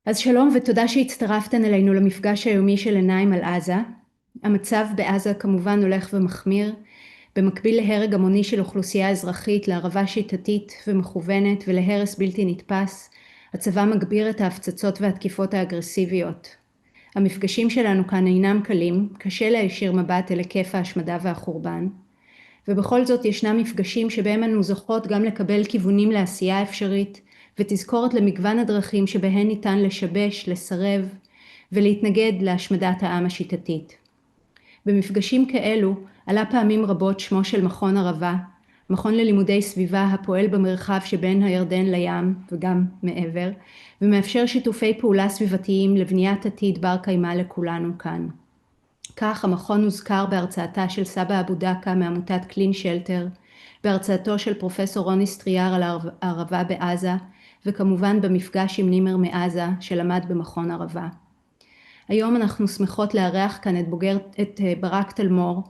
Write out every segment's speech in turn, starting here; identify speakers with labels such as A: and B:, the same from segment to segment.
A: אז שלום ותודה שהצטרפתן אלינו למפגש היומי של עיניים על עזה. המצב בעזה כמובן הולך ומחמיר, במקביל להרג המוני של אוכלוסייה אזרחית, להרעבה שיטתית ומכוונת ולהרס בלתי נתפס. הצבא מגביר את ההפצצות והתקיפות האגרסיביות. המפגשים שלנו כאן אינם קלים, קשה להישיר מבט אל היקף ההשמדה והחורבן. ובכל זאת ישנם מפגשים שבהם אנו זוכות גם לקבל כיוונים לעשייה אפשרית, ותזכורת למגוון הדרכים שבהן ניתן לשבש, לסרב ולהתנגד להשמדת העם השיטתית. במפגשים כאלו עלה פעמים רבות שמו של מכון ערבה, מכון ללימודי סביבה הפועל במרחב שבין הירדן לים וגם מעבר, ומאפשר שיתופי פעולה סביבתיים לבניית עתיד בר קיימא לכולנו כאן. כך המכון הוזכר בהרצאתה של סבא אבו דקה מעמותת קלין שלטר, בהרצאתו של פרופסור רוני סטריאר על הערבה בעזה, וכמובן במפגש עם נימר מעזה שלמד במכון ערבה. היום אנחנו שמחות לארח כאן את ברק תלמור,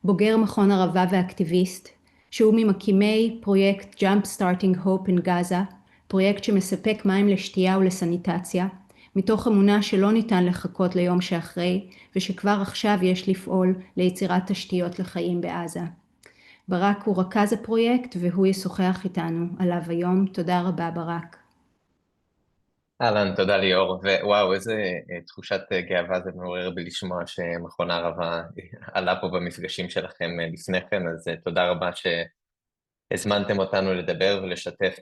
A: בוגר מכון ערבה ואקטיביסט, שהוא ממקימי פרויקט Jump Starting Hope in Gaza, פרויקט שמספק מים לשתייה ולסניטציה, מתוך אמונה שלא ניתן לחכות ליום שאחרי, ושכבר עכשיו יש לפעול ליצירת תשתיות לחיים בעזה. ברק הוא רכז הפרויקט והוא ישוחח איתנו עליו היום. תודה רבה ברק.
B: אהלן, תודה ליאור, ווואו, איזה תחושת גאווה זה מעורר בי לשמוע שמכון הערבה עלה פה במפגשים שלכם לפני כן, אז תודה רבה שהזמנתם אותנו לדבר ולשתף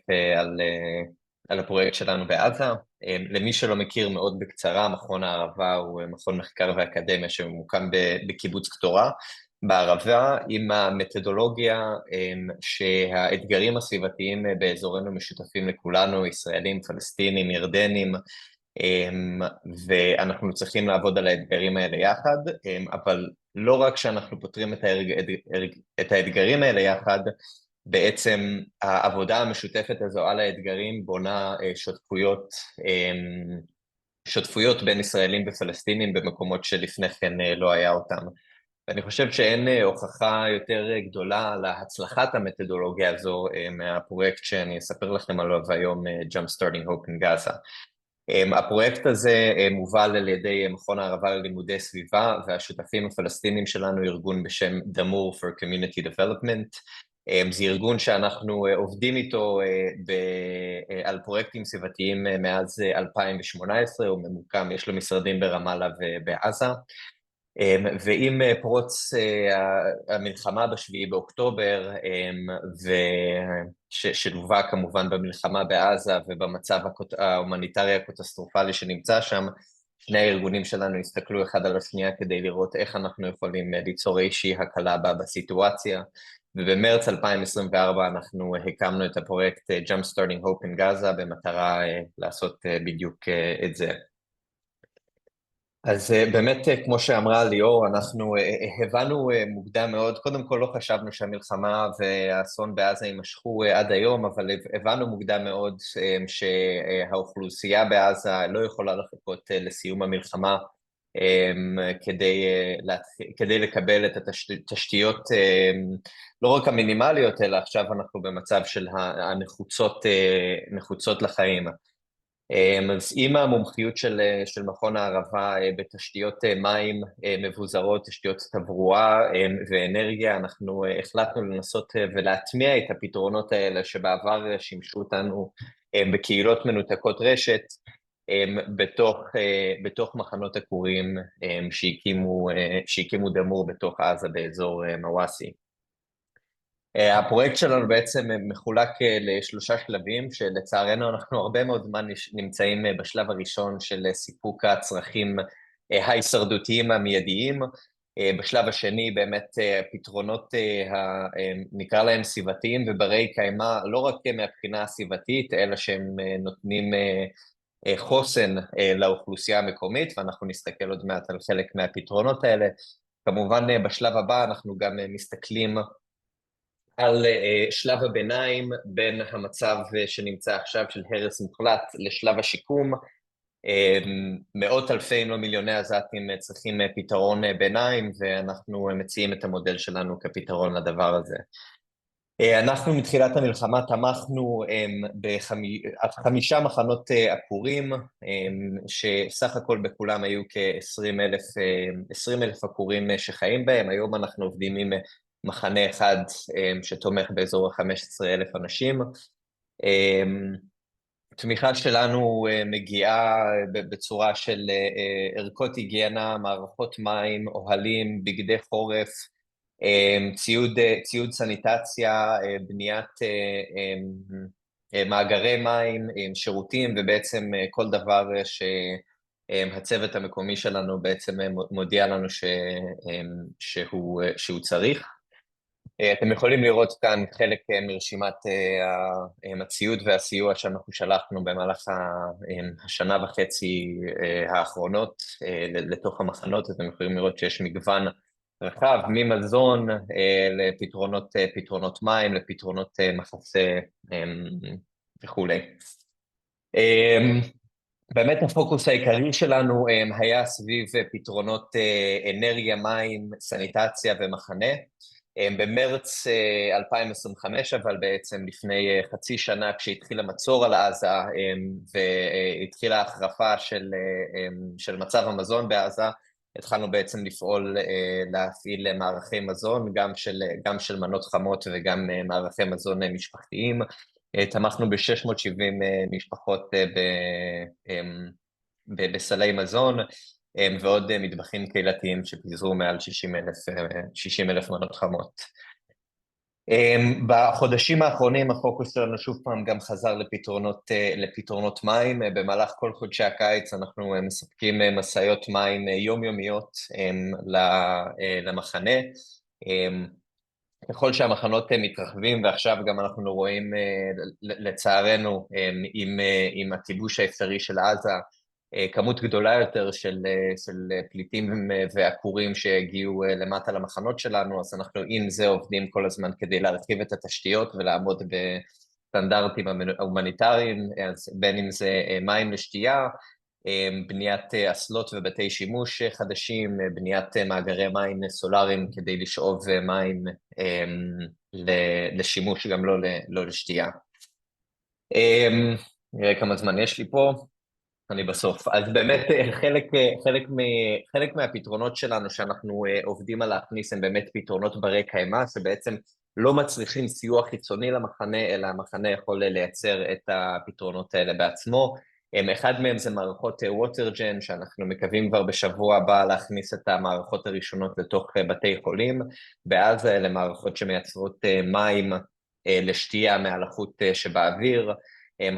B: על הפרויקט שלנו בעזה. למי שלא מכיר מאוד בקצרה, מכון הערבה הוא מכון מחקר ואקדמיה שממוקם בקיבוץ קטורה בערבה, עם המתודולוגיה שהאתגרים הסביבתיים באזורנו משותפים לכולנו, ישראלים, פלסטינים, ירדנים, ואנחנו צריכים לעבוד על האתגרים האלה יחד, אבל לא רק שאנחנו פותרים את האתגרים האלה יחד, בעצם העבודה המשותפת הזו על האתגרים בונה שותפויות בין ישראלים ופלסטינים במקומות שלפני כן לא היה אותם. ואני חושב שאין הוכחה יותר גדולה להצלחת המתודולוגיה הזו מהפרויקט שאני אספר לכם עליו היום, Jump Starting Hope in Gaza. הפרויקט הזה מובל על ידי מכון הערבה ללימודי סביבה, והשותפים הפלסטינים שלנו ארגון בשם דמור for Community Development. זה ארגון שאנחנו עובדים איתו על פרויקטים סביבתיים מאז 2018, הוא ממוקם, יש לו משרדים ברמאללה ובעזה. ועם פרוץ המלחמה בשביעי באוקטובר, שלווה כמובן במלחמה בעזה ובמצב ההומניטרי הקטסטרופלי שנמצא שם, שני הארגונים שלנו הסתכלו אחד על השנייה כדי לראות איך אנחנו יכולים ליצור איזושהי הקלה בסיטואציה, ובמרץ 2024 אנחנו הקמנו את הפרויקט Jump Starting Hope in Gaza במטרה לעשות בדיוק את זה. אז באמת, כמו שאמרה ליאור, אנחנו הבנו מוקדם מאוד, קודם כל לא חשבנו שהמלחמה והאסון בעזה יימשכו עד היום, אבל הבנו מוקדם מאוד שהאוכלוסייה בעזה לא יכולה לחכות לסיום המלחמה כדי לקבל את התשתיות, לא רק המינימליות, אלא עכשיו אנחנו במצב של הנחוצות לחיים. אז עם המומחיות של מכון הערבה בתשתיות מים מבוזרות, תשתיות תברואה ואנרגיה, אנחנו החלטנו לנסות ולהטמיע את הפתרונות האלה שבעבר שימשו אותנו בקהילות מנותקות רשת, בתוך מחנות הכורים שהקימו דמור בתוך עזה באזור מוואסי. הפרויקט שלנו בעצם מחולק לשלושה שלבים, שלצערנו אנחנו הרבה מאוד זמן נמצאים בשלב הראשון של סיפוק הצרכים ההישרדותיים המיידיים. בשלב השני באמת פתרונות, נקרא להם סביבתיים וברי קיימא, לא רק מהבחינה הסביבתית, אלא שהם נותנים חוסן לאוכלוסייה המקומית, ואנחנו נסתכל עוד מעט על חלק מהפתרונות האלה. כמובן בשלב הבא אנחנו גם מסתכלים על שלב הביניים בין המצב שנמצא עכשיו של הרס מוחלט לשלב השיקום. מאות אלפי אם לא מיליוני עזתים צריכים פתרון ביניים, ואנחנו מציעים את המודל שלנו כפתרון לדבר הזה. אנחנו מתחילת המלחמה תמכנו בחמישה מחנות עקורים, שסך הכל בכולם היו כ-20,000 עקורים שחיים בהם. היום אנחנו עובדים עם מחנה אחד שתומך באזור ה-15,000 אנשים. התמיכה שלנו מגיעה בצורה של ערכות היגיינה, מערכות מים, אוהלים, בגדי חורף, ציוד סניטציה, בניית מאגרי מים, שירותים, ובעצם כל דבר שהצוות המקומי שלנו בעצם מודיע לנו שהוא צריך. אתם יכולים לראות כאן חלק מרשימת הציוד והסיוע שאנחנו שלחנו במהלך השנה וחצי האחרונות לתוך המחנות. אתם יכולים לראות שיש מגוון רחב, ממזון לפתרונות מים, לפתרונות מחסה וכולי. באמת הפוקוס העיקרי שלנו היה סביב פתרונות אנרגיה, מים, סניטציה ומחנה. במרץ 2025, אבל בעצם לפני חצי שנה, כשהתחיל המצור על עזה והתחילה ההחרפה של מצב המזון בעזה, התחלנו בעצם להפעיל מערכי מזון, גם של מנות חמות וגם מערכי מזון משפחתיים. תמכנו ב-670 משפחות בסלי מזון, ועוד מטבחים קהילתיים שפיזרו מעל 60,000 מנות חמות. בחודשים האחרונים הפוקוס שלנו שוב פעם גם חזר לפתרונות מים. במהלך כל חודשי הקיץ אנחנו מספקים מסעיות מים יומיומיות למחנה. ככל שהמחנות מתרחבים, ועכשיו גם אנחנו רואים לצערנו עם הכיבוש האפשרי של עזה, כמות גדולה יותר של פליטים ועקורים שהגיעו למטה למחנות שלנו, אז אנחנו עם זה עובדים כל הזמן כדי להרחיב את התשתיות ולעמוד בסטנדרטים ההומניטריים, אז בין אם זה מים לשתייה, בניית אסלות ובתי שימוש חדשים, בניית מאגרי מים סולאריים כדי לשאוב מים לשימוש, גם לא לשתייה. נראה כמה זמן יש לי פה. אני בסוף. אז באמת חלק מהפתרונות שלנו שאנחנו עובדים על להכניס הם באמת פתרונות ברי קיימא, שבעצם לא מצריכים סיוע חיצוני למחנה, אלא המחנה יכול לייצר את הפתרונות האלה בעצמו. אחד מהם זה מערכות ווטרג'ן, שאנחנו מקווים כבר בשבוע הבא להכניס את המערכות הראשונות לתוך בתי חולים, ואז אלה מערכות שמייצרות מים לשתייה מהלחות שבאוויר,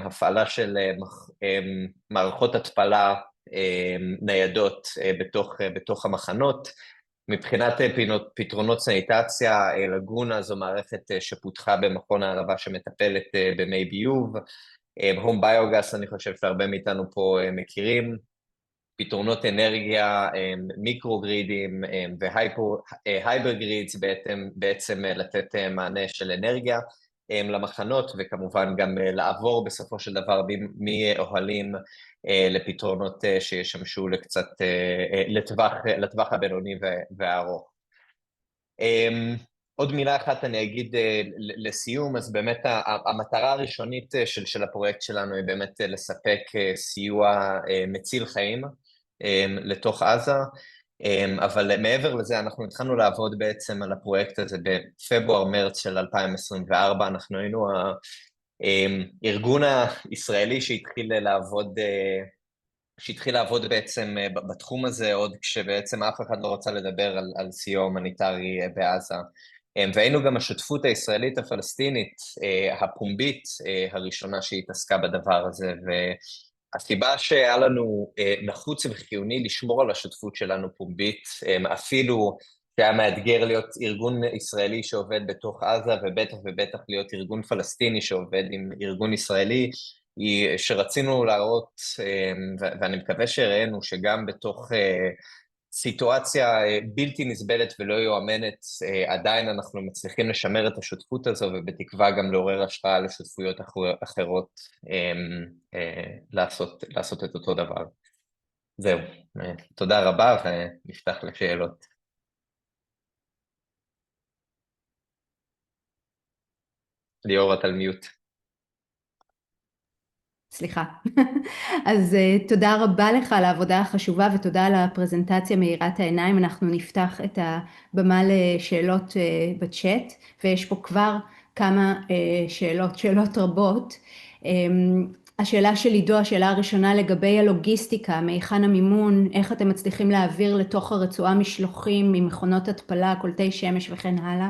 B: הפעלה של מערכות התפלה ניידות בתוך המחנות. מבחינת פתרונות סניטציה, לגונה זו מערכת שפותחה במכון הערבה שמטפלת במי ביוב. הום ביוגס, אני חושב שהרבה מאיתנו פה מכירים. פתרונות אנרגיה, מיקרוגרידים והייבר גרידס, בעצם לתת מענה של אנרגיה למחנות, וכמובן גם לעבור בסופו של דבר מאוהלים לפתרונות שישמשו לטווח הבינוני והארוך. עוד מילה אחת אני אגיד לסיום, אז באמת המטרה הראשונית של הפרויקט שלנו היא באמת לספק סיוע מציל חיים לתוך עזה, אבל מעבר לזה אנחנו התחלנו לעבוד בעצם על הפרויקט הזה בפברואר-מרץ של 2024, אנחנו היינו הארגון הישראלי שהתחיל לעבוד בעצם בתחום הזה, עוד כשבעצם אף אחד לא רצה לדבר על סיוע הומניטרי בעזה. והיינו גם השותפות הישראלית הפלסטינית הפומבית הראשונה שהתעסקה בדבר הזה, והסיבה שהיה לנו נחוץ וחיוני לשמור על השותפות שלנו פומבית, אפילו שהיה מאתגר להיות ארגון ישראלי שעובד בתוך עזה, ובטח להיות ארגון פלסטיני שעובד עם ארגון ישראלי, היא שרצינו להראות, ואני מקווה שהראינו, שגם בתוך סיטואציה בלתי נסבלת ולא יאומנת, עדיין אנחנו מצליחים לשמר את השותפות הזו, ובתקווה גם לעורר השפעה לשותפויות אחרות לעשות את אותו דבר. זהו, תודה רבה ונפתח לשאלות. ליאור, את על מיוט.
A: סליחה. אז תודה רבה לך על העבודה החשובה ותודה על הפרזנטציה מאירת העיניים. אנחנו נפתח את הבמה לשאלות בצ'אט, ויש פה כבר כמה שאלות רבות. השאלה של עידו, השאלה הראשונה לגבי הלוגיסטיקה, מהיכן המימון, איך אתם מצליחים להעביר לתוך הרצועה משלוחים ממכונות התפלה, קולטי שמש וכן הלאה?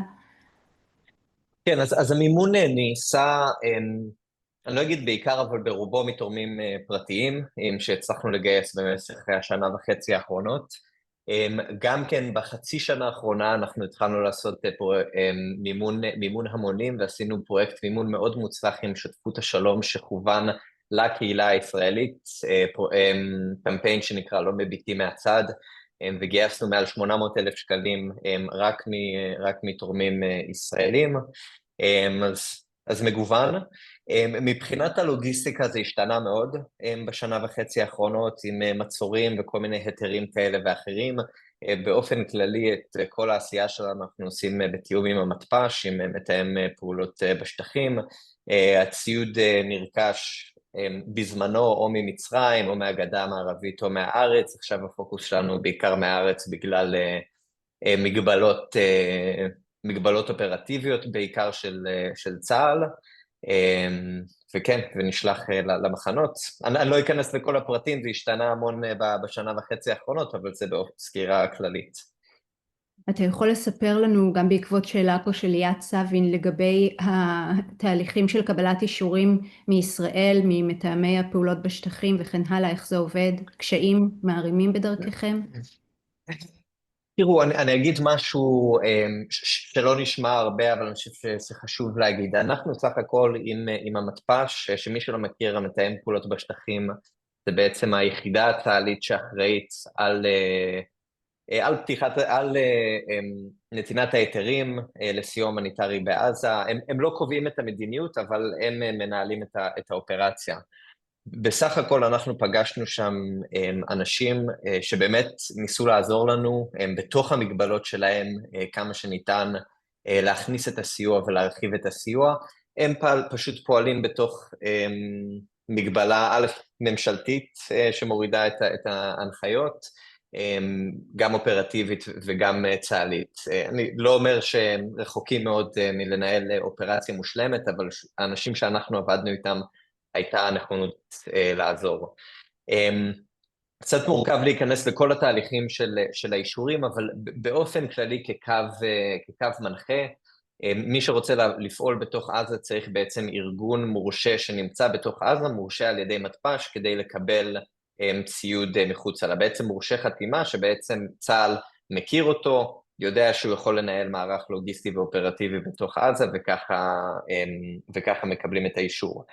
B: כן, אז המימון נעשה, אני לא אגיד בעיקר, אבל ברובו מתורמים פרטיים, שהצלחנו לגייס במשך השנה וחצי האחרונות. גם כן בחצי שנה האחרונה אנחנו התחלנו לעשות מימון המונים, ועשינו פרויקט מימון מאוד מוצלח עם שותפות השלום שכוון לקהילה הישראלית, קמפיין שנקרא לא מביטים מהצד, וגייסנו מעל 800,000 שקלים רק מתורמים ישראלים. אז מגוון. מבחינת הלוגיסטיקה זה השתנה מאוד בשנה וחצי האחרונות, עם מצורים וכל מיני היתרים כאלה ואחרים. באופן כללי את כל העשייה שלנו אנחנו עושים בתיאום עם המתפ"ש, עם מתאם פעולות בשטחים. הציוד נרכש בזמנו או ממצרים או מהגדה המערבית או מהארץ. עכשיו הפוקוס שלנו בעיקר מהארץ בגלל מגבלות אופרטיביות בעיקר של צה"ל, וכן, ונשלח למחנות. אני לא אכנס לכל הפרטים, זה השתנה המון בשנה וחצי האחרונות, אבל זה בסקירה כללית.
A: אתה יכול לספר לנו, גם בעקבות שאלה פה של ליאת סבין, לגבי התהליכים של קבלת אישורים מישראל, ממתאמי הפעולות בשטחים וכן הלאה, איך זה עובד? קשיים מערימים בדרככם?
B: תראו, אני אגיד משהו שלא נשמע הרבה, אבל אני חושב שזה חשוב להגיד. אנחנו סך הכל עם המתפ"ש, שמי שלא מכיר, המתאם פעולות בשטחים, זה בעצם היחידה הצה"לית שאחראית על נתינת ההיתרים לסיוע הומניטרי בעזה. הם לא קובעים את המדיניות, אבל הם מנהלים את האופרציה. בסך הכל אנחנו פגשנו שם אנשים שבאמת ניסו לעזור לנו בתוך המגבלות שלהם כמה שניתן להכניס את הסיוע ולהרחיב את הסיוע. הם פשוט פועלים בתוך מגבלה א' ממשלתית שמורידה את ההנחיות, גם אופרטיבית וגם צה"לית. אני לא אומר שהם רחוקים מאוד מלנהל אופרציה מושלמת, אבל האנשים שאנחנו עבדנו איתם הייתה נכונות לעזור. קצת מורכב להיכנס לכל התהליכים של האישורים, אבל באופן כללי כקו מנחה, מי שרוצה לפעול בתוך עזה צריך בעצם ארגון מורשה שנמצא בתוך עזה, מורשה על ידי מתפ"ש כדי לקבל ציוד מחוץ לה. בעצם מורשה חתימה שבעצם צה"ל מכיר אותו, יודע שהוא יכול לנהל מערך לוגיסטי ואופרטיבי בתוך עזה, וככה מקבלים את האישור.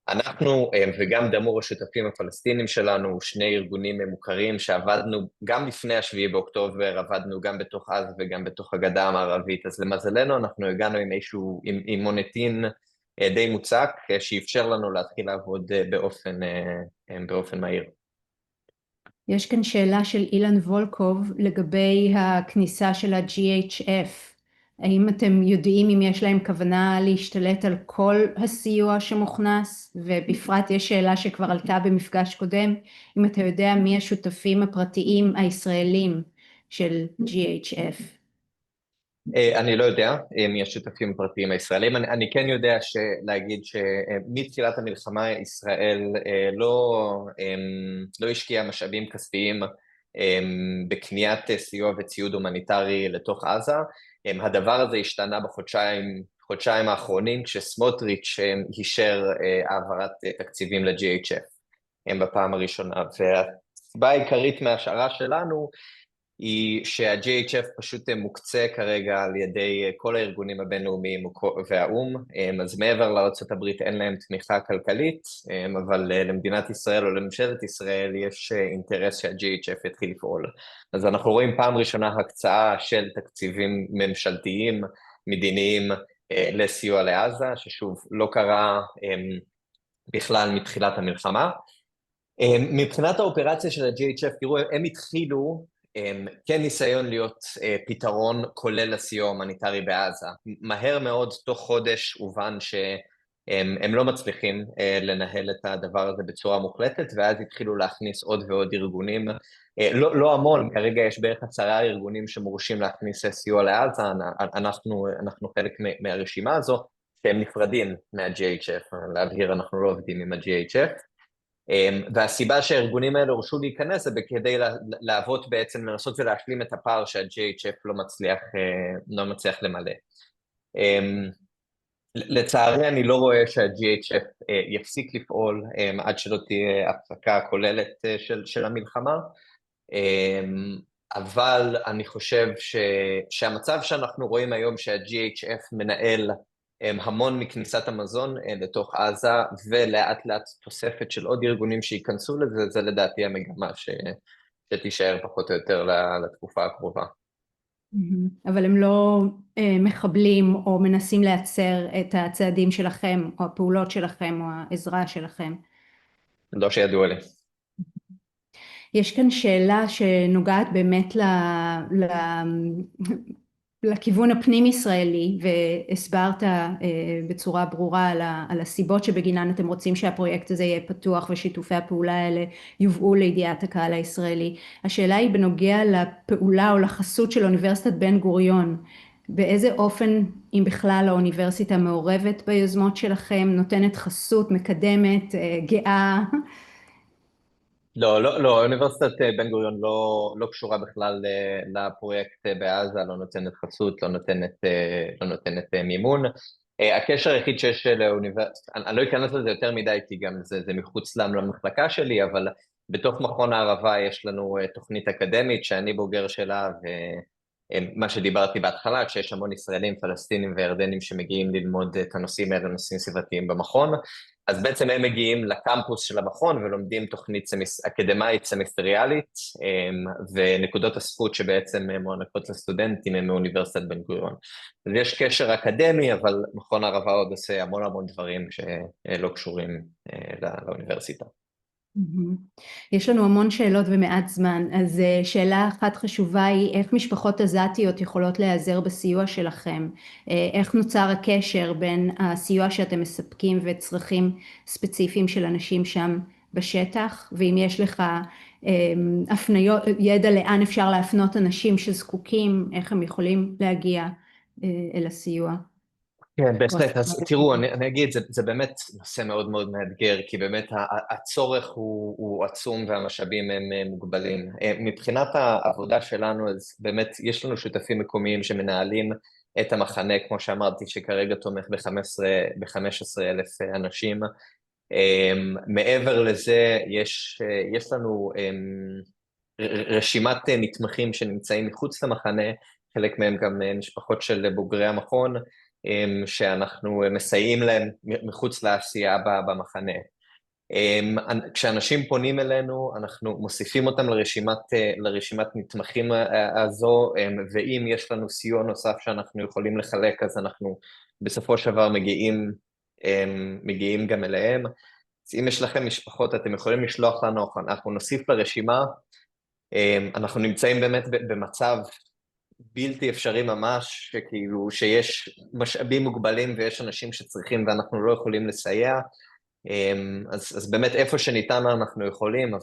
B: אנחנו וגם דמור השותפים הפלסטינים שלנו, שני ארגונים מוכרים שעבדנו גם לפני השביעי באוקטובר, עבדנו גם בתוך עזה וגם בתוך הגדה המערבית, אז למזלנו אנחנו הגענו עם מוניטין די מוצק, שאפשר לנו להתחיל לעבוד באופן מהיר.
A: יש כאן שאלה של אילן וולקוב לגבי הכניסה של ה-GHF. האם אתם יודעים אם יש להם כוונה להשתלט על כל הסיוע שמוכנס? ובפרט יש שאלה שכבר עלתה במפגש קודם, אם אתה יודע מי השותפים הפרטיים הישראלים של GHF.
B: אני לא יודע מי השותפים הפרטיים הישראלים. אני כן יודע להגיד שמתחילת המלחמה ישראל לא השקיעה משאבים כספיים בקניית סיוע וציוד הומניטרי לתוך עזה. הדבר הזה השתנה בחודשיים האחרונים, כשסמוטריץ' אישר העברת תקציבים ל-GHF בפעם הראשונה. והסיבה העיקרית מההשערה שלנו היא שה-GHF פשוט מוקצה כרגע על ידי כל הארגונים הבינלאומיים והאו"ם, אז מעבר לארצות הברית אין להם תמיכה כלכלית, אבל למדינת ישראל או לממשלת ישראל יש אינטרס שה-GHF יתחיל לפעול. אז אנחנו רואים פעם ראשונה הקצאה של תקציבים ממשלתיים, מדיניים, לסיוע לעזה, ששוב לא קרה בכלל מתחילת המלחמה. מבחינת האופרציה של ה-GHF, תראו, הם התחילו כן ניסיון להיות פתרון כולל לסיוע הומניטרי בעזה. מהר מאוד, תוך חודש, הובן שהם לא מצליחים לנהל את הדבר הזה בצורה מוחלטת, ואז התחילו להכניס עוד ועוד ארגונים. לא המון, כרגע יש בערך 10 ארגונים שמורשים להכניס סיוע לעזה, אנחנו חלק מהרשימה הזו, שהם נפרדים מה-GHF, להבהיר, אנחנו לא עובדים עם ה-GHF, והסיבה שהארגונים האלה הורשו להיכנס זה כדי להוות בעצם, לנסות ולהשלים את הפער שה-GHF לא מצליח למלא. לצערי אני לא רואה שה-GHF יפסיק לפעול עד שלא תהיה הפסקה כוללת של המלחמה, אבל אני חושב שהמצב שאנחנו רואים היום שה-GHF מנהל המון מכניסת המזון לתוך עזה, ולאט לאט תוספת של עוד ארגונים שייכנסו לזה, זה לדעתי המגמה שתישאר פחות או יותר לתקופה הקרובה.
A: אבל הם לא מחבלים או מנסים לייצר את הצעדים שלכם, או הפעולות שלכם, או העזרה שלכם.
B: לא שידוע לי.
A: יש כאן שאלה שנוגעת באמת לכיוון הפנים ישראלי, והסברת בצורה ברורה על הסיבות שבגינן אתם רוצים שהפרויקט הזה יהיה פתוח ושיתופי הפעולה האלה יובאו לידיעת הקהל הישראלי. השאלה היא בנוגע לפעולה או לחסות של אוניברסיטת בן גוריון. באיזה אופן, אם בכלל, האוניברסיטה מעורבת ביוזמות שלכם, נותנת חסות, מקדמת, גאה?
B: לא, אוניברסיטת בן גוריון לא קשורה בכלל לפרויקט בעזה, לא נותנת חסות, לא נותנת מימון. הקשר היחיד שיש לאוניברסיטה, אני לא אכנס לזה יותר מדי כי גם זה מחוץ למחלקה שלי, אבל בתוך מכון הערבה יש לנו תוכנית אקדמית שאני בוגר שלה, ומה שדיברתי בהתחלה, כשיש המון ישראלים, פלסטינים וירדנים שמגיעים ללמוד את הנושאים האלה, נושאים סביבתיים במכון, אז בעצם הם מגיעים לקמפוס של המכון ולומדים תוכנית אקדמית סמסטריאלית, ונקודות הזכות שבעצם מוענקות לסטודנטים הם מאוניברסיטת בן גוריון. אז יש קשר אקדמי, אבל מכון הערבה עוד עושה המון דברים שלא קשורים לאוניברסיטה.
A: יש לנו המון שאלות ומעט זמן, אז שאלה אחת חשובה היא איך משפחות עזתיות יכולות להיעזר בסיוע שלכם, איך נוצר הקשר בין הסיוע שאתם מספקים וצרכים ספציפיים של אנשים שם בשטח, ואם יש לך הפניות, ידע לאן אפשר להפנות אנשים שזקוקים, איך הם יכולים להגיע אל הסיוע.
B: כן, בהחלט. אז תראו, אני אגיד, זה באמת נושא מאוד מאתגר, כי באמת הצורך הוא עצום והמשאבים הם מוגבלים. מבחינת העבודה שלנו, אז באמת יש לנו שותפים מקומיים שמנהלים את המחנה, כמו שאמרתי, שכרגע תומך ב-15,000 אנשים. מעבר לזה, יש לנו רשימת נתמכים שנמצאים מחוץ למחנה, חלק מהם גם משפחות של בוגרי המכון, שאנחנו מסייעים להם מחוץ לעשייה במחנה. כשאנשים פונים אלינו, אנחנו מוסיפים אותם לרשימת נתמכים הזו, ואם יש לנו סיוע נוסף שאנחנו יכולים לחלק, אז אנחנו בסופו של דבר מגיעים גם אליהם. אז אם יש לכם משפחות, אתם יכולים לשלוח לנו, אנחנו נוסיף לרשימה. אנחנו נמצאים באמת במצב בלתי אפשרי ממש, שכאילו שיש משאבים מוגבלים ויש אנשים שצריכים ואנחנו לא יכולים לסייע, אז באמת איפה שניתן אנחנו יכולים,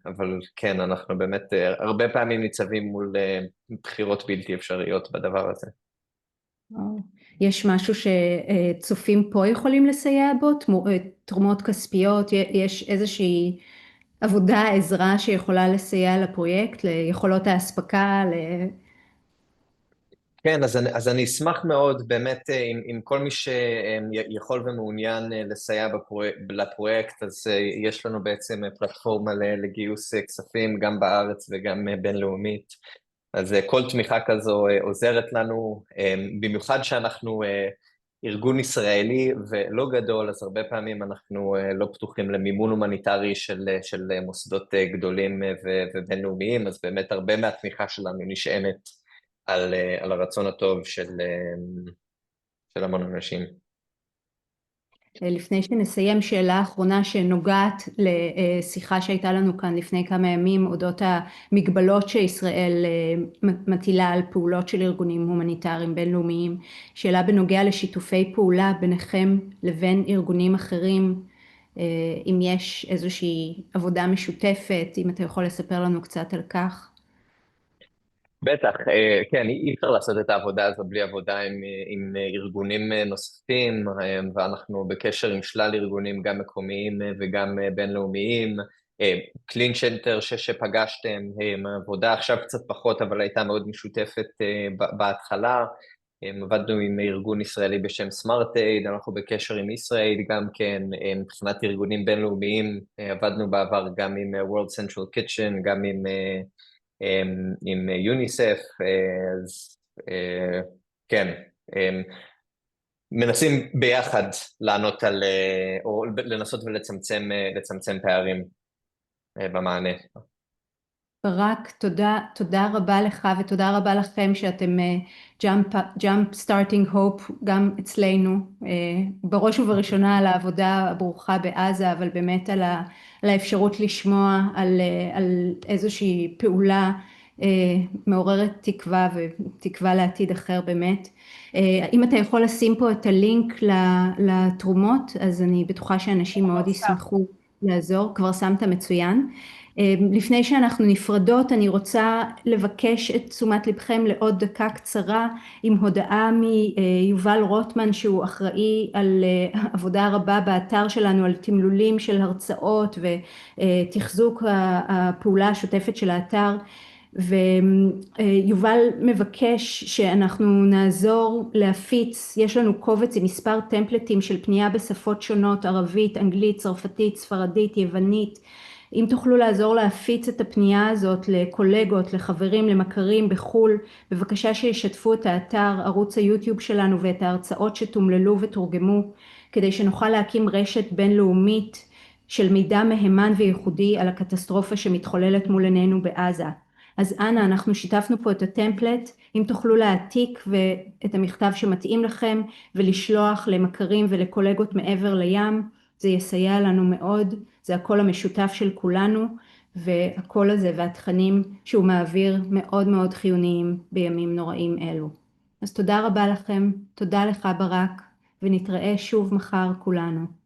B: אבל כן, אנחנו באמת הרבה פעמים ניצבים מול בחירות בלתי אפשריות בדבר הזה.
A: יש משהו שצופים פה יכולים לסייע בו? תרומות כספיות? יש איזושהי עבודה, עזרה שיכולה לסייע לפרויקט, ליכולות האספקה?
B: כן, אז אני אשמח מאוד באמת עם כל מי שיכול ומעוניין לסייע לפרויקט, אז יש לנו בעצם פלטפורמה לגיוס כספים גם בארץ וגם בינלאומית, אז כל תמיכה כזו עוזרת לנו, במיוחד שאנחנו ארגון ישראלי ולא גדול, אז הרבה פעמים אנחנו לא פתוחים למימון הומניטרי של מוסדות גדולים ובינלאומיים, אז באמת הרבה מהתמיכה שלנו נשענת על הרצון הטוב של המון אנשים.
A: לפני שנסיים, שאלה אחרונה שנוגעת לשיחה שהייתה לנו כאן לפני כמה ימים אודות המגבלות שישראל מטילה על פעולות של ארגונים הומניטריים בינלאומיים. שאלה בנוגע לשיתופי פעולה ביניכם לבין ארגונים אחרים, אם יש איזושהי עבודה משותפת, אם אתה יכול לספר לנו קצת על כך.
B: בטח, כן, אי אפשר לעשות את העבודה הזו בלי עבודה עם ארגונים נוספים, ואנחנו בקשר עם שלל ארגונים, גם מקומיים וגם בינלאומיים. קלין סנטר שפגשתם, עבודה עכשיו קצת פחות, אבל הייתה מאוד משותפת בהתחלה. עבדנו עם ארגון ישראלי בשם סמארט אייד, אנחנו בקשר עם ישראל גם כן, מבחינת ארגונים בינלאומיים, עבדנו בעבר גם עם World Central Kitchen, גם עם יוניסף, אז כן, מנסים ביחד לענות על, או לנסות ולצמצם פערים במענה.
A: ברק, תודה רבה לך ותודה רבה לכם שאתם jump starting hope גם אצלנו, בראש ובראשונה על העבודה הברוכה בעזה, אבל באמת על האפשרות לשמוע על איזושהי פעולה מעוררת תקווה ותקווה לעתיד אחר באמת. אם אתה יכול לשים פה את הלינק לתרומות, אז אני בטוחה שאנשים מאוד ישמחו לעזור. כבר שמת? מצוין. לפני שאנחנו נפרדות, אני רוצה לבקש את תשומת לבכם לעוד דקה קצרה עם הודעה מיובל רוטמן, שהוא אחראי על עבודה רבה באתר שלנו על תמלולים של הרצאות ותחזוק הפעולה השוטפת של האתר. ויובל מבקש שאנחנו נעזור להפיץ, יש לנו קובץ עם מספר טמפלטים של פנייה בשפות שונות, ערבית, אנגלית, צרפתית, ספרדית, יוונית. אם תוכלו לעזור להפיץ את הפנייה הזאת לקולגות, לחברים, למכרים בחול, בבקשה שישתפו את האתר, ערוץ היוטיוב שלנו ואת ההרצאות שתומללו ותורגמו, כדי שנוכל להקים רשת בינלאומית של מידע מהימן וייחודי על הקטסטרופה שמתחוללת מול עינינו בעזה. אז אנא, אנחנו שיתפנו פה את הטמפלט, אם תוכלו להעתיק את המכתב שמתאים לכם ולשלוח למכרים ולקולגות מעבר לים, זה יסייע לנו מאוד, זה הקול המשותף של כולנו, והקול הזה והתכנים שהוא מעביר מאוד מאוד חיוניים בימים נוראים אלו. אז תודה רבה לכם, תודה לך ברק, ונתראה שוב מחר כולנו.